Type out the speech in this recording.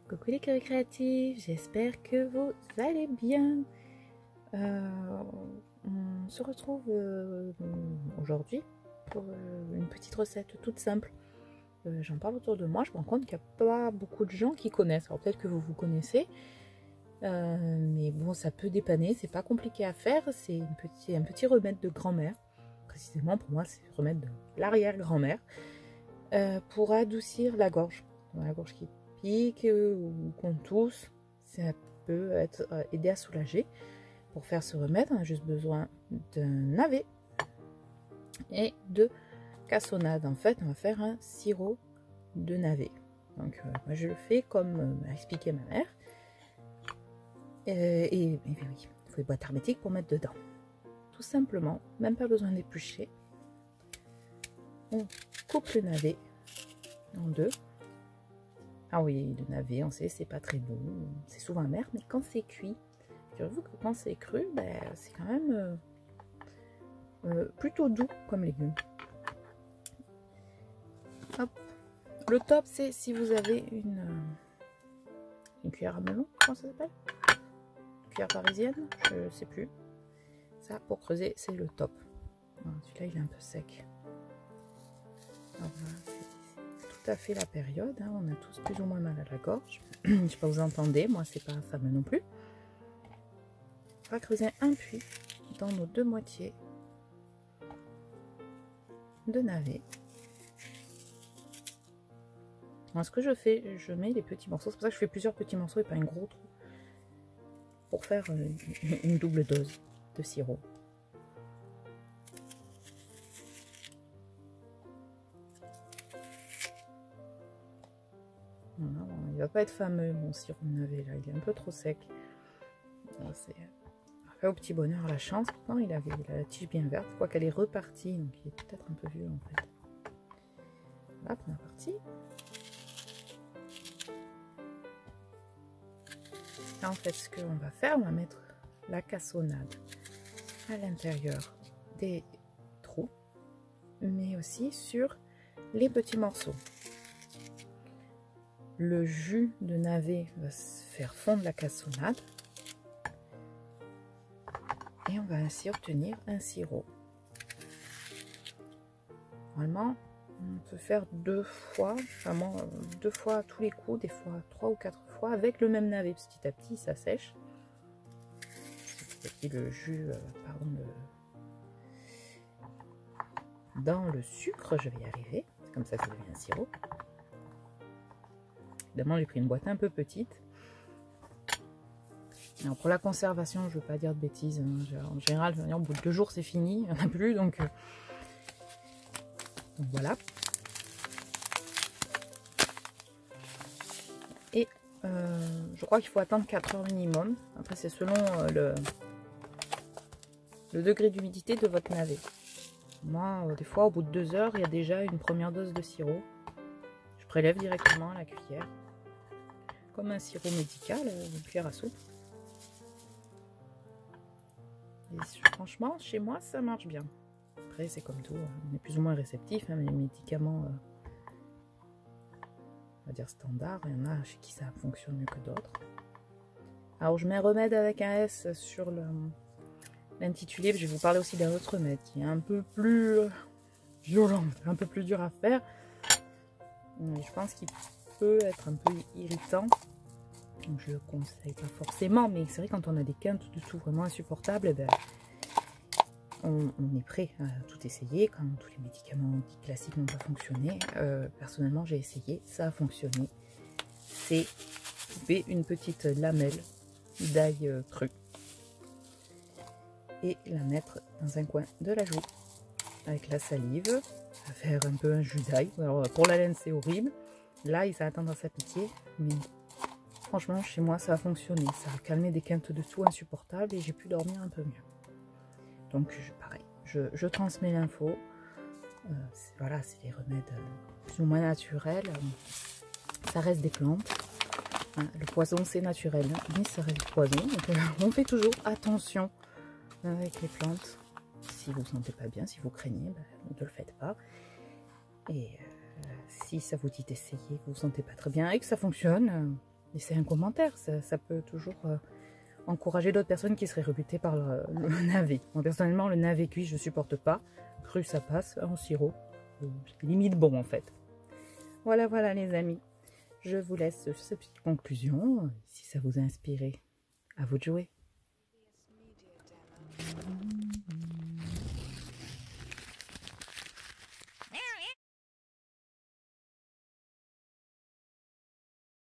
Coucou les cœurs créatifs, j'espère que vous allez bien. On se retrouve aujourd'hui pour une petite recette toute simple. J'en parle autour de moi, je me rends compte qu'il n'y a pas beaucoup de gens qui connaissent. Alors peut-être que vous connaissez, mais bon, ça peut dépanner, c'est pas compliqué à faire. C'est un petit remède de grand-mère. Précisément pour moi, c'est le remède de l'arrière-grand-mère pour adoucir la gorge qui pique ou qu'on tousse. Ça peut aider à soulager. Pour faire ce remède, on a juste besoin d'un navet et de cassonade. En fait, on va faire un sirop de navet. Donc, moi, je le fais comme m'a expliqué ma mère. Et oui, il faut des boîtes hermétiques pour mettre dedans. Tout simplement, même pas besoin d'éplucher. On coupe le navet en deux. Ah oui, le navet, on sait, c'est pas très bon. C'est souvent amer, mais quand c'est cuit, j'avoue que quand c'est cru, ben, c'est quand même plutôt doux comme légume. Hop. Le top, c'est si vous avez une cuillère à melon, comment ça s'appelle? Cuillère parisienne, je sais plus. Ça, pour creuser, c'est le top. Celui-là, il est un peu sec. Alors, c'est tout à fait la période. Hein. On a tous plus ou moins mal à la gorge. Je sais pas, vous entendez, moi, c'est pas fameux non plus. On va creuser un puits dans nos deux moitiés de navet. Alors, ce que je fais, je mets les petits morceaux. C'est pour ça que je fais plusieurs petits morceaux et pas un gros trou. Pour faire une double dose de sirop. Voilà, bon, il va pas être fameux mon sirop de navet là, il est un peu trop sec. C'est au petit bonheur la chance. Pourtant il a la tige bien verte, je crois qu'elle est repartie, donc il est peut-être un peu vieux en fait. Voilà, première partie. Là, en fait, ce qu'on va faire, on va mettre la cassonade à l'intérieur des trous, mais aussi sur les petits morceaux. Le jus de navet va se faire fondre la cassonade et on va ainsi obtenir un sirop. Normalement, on peut faire deux fois, vraiment deux fois à tous les coups, des fois 3 ou 4 fois avec le même navet. Petit à petit, ça sèche. Petit à petit, le jus, dans le sucre, je vais y arriver. C'est comme ça que ça devient un sirop. Évidemment, j'ai pris une boîte un peu petite. Alors pour la conservation, je ne veux pas dire de bêtises. Hein. En général, au bout de 2 jours, c'est fini. Il n'y en a plus, donc voilà. Et je crois qu'il faut attendre 4 heures minimum. Après, c'est selon le degré d'humidité de votre navet. Moi, des fois, au bout de 2 heures, il y a déjà une première dose de sirop. Je prélève directement à la cuillère. Comme un sirop médical, une cuillère à soupe. Et franchement, chez moi, ça marche bien. Après, c'est comme tout, on est plus ou moins réceptif. Hein, les médicaments, on va dire standard, il y en a chez qui ça fonctionne mieux que d'autres. Alors, je mets remède avec un S sur l'intitulé. Je vais vous parler aussi d'un autre remède qui est un peu plus violent, un peu plus dur à faire. Mais je pense qu'il peut être un peu irritant. Donc je le conseille pas forcément, mais c'est vrai quand on a des quintes dessous vraiment insupportables, eh ben, on est prêt à tout essayer. Quand tous les médicaments classiques n'ont pas fonctionné, personnellement j'ai essayé, ça a fonctionné. C'est couper une petite lamelle d'ail cru et la mettre dans un coin de la joue avec la salive. Ça va faire un peu un jus d'ail. Alors pour la laine c'est horrible, là ça a tendance à piquer, mais franchement, chez moi, ça a fonctionné. Ça a calmé des quintes dessous insupportables et j'ai pu dormir un peu mieux. Donc, pareil, je transmets l'info. Voilà, c'est des remèdes plus ou moins naturels. Ça reste des plantes. Hein, le poison, c'est naturel, hein, mais ça reste du poison. Donc, on fait toujours attention avec les plantes. Si vous ne vous sentez pas bien, si vous craignez, ben, ne le faites pas. Et si ça vous dit d'essayer, que vous ne vous sentez pas très bien et que ça fonctionne... laissez un commentaire, ça peut toujours encourager d'autres personnes qui seraient rebutées par le navet. Moi personnellement, le navet cuit, je ne supporte pas. Cru, ça passe, en sirop, limite bon en fait. Voilà, voilà les amis. Je vous laisse sur cette petite conclusion. Si ça vous a inspiré, à vous de jouer.